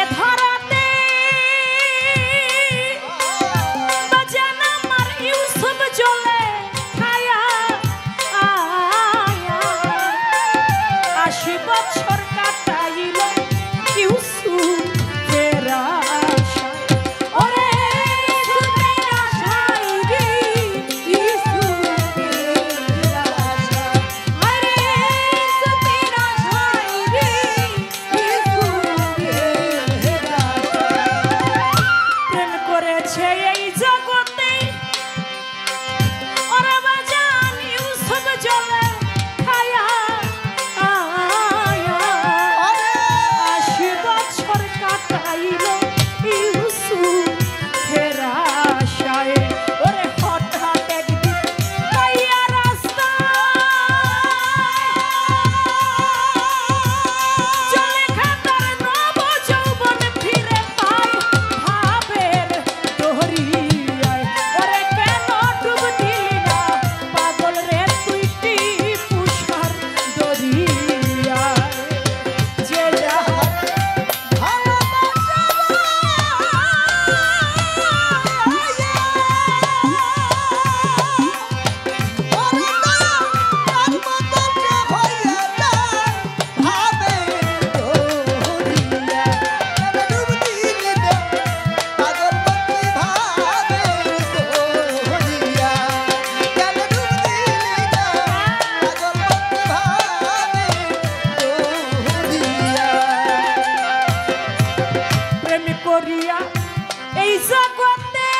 এ ধরাতে বাজান আমার ইউসুফ জ্বলে খায়া 80 বছর কাটাইল ইউসুফের আশায়। ওরে ইউসুফের আশায় রে ইউসুফের আশায়, আরে ইউসুফের আশায় রে ইউসুফের আশায়। প্রেম করেছে এই জগতে ওরে বাজান ইউসুফ জ্বলে খায়া 80 বছর কাটাইল ইউসুফের আশায়। ওরে হঠাৎ একদিন পাইয়া রাস্তায় চলে খাতার নব যৌবন ফিরে পায় ভাবের দরিয়ায়। ওরে কেন ডুব দিলি না পাগল রে তুই টিপুষার দরিয়ায়। যে যাহার প্রেম করিয়া এই জগতে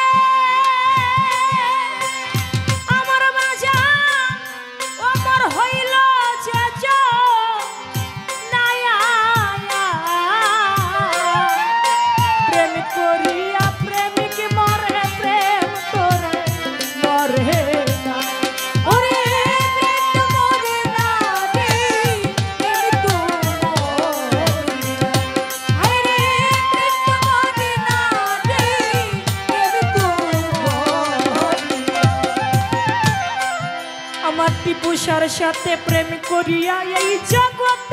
আমার বাজান অমর হইল যে নায়া। প্রেম করিয়া প্রেমিক মরে প্রেম তোরে মরে না। ওরে প্রেম তো মরে না রে প্রেম তো মরে না। আরে প্রেম তো মরে না রে প্রেম তো মরে না। আমার টিপুষার সাথে প্রেম করিয়া এই জগতে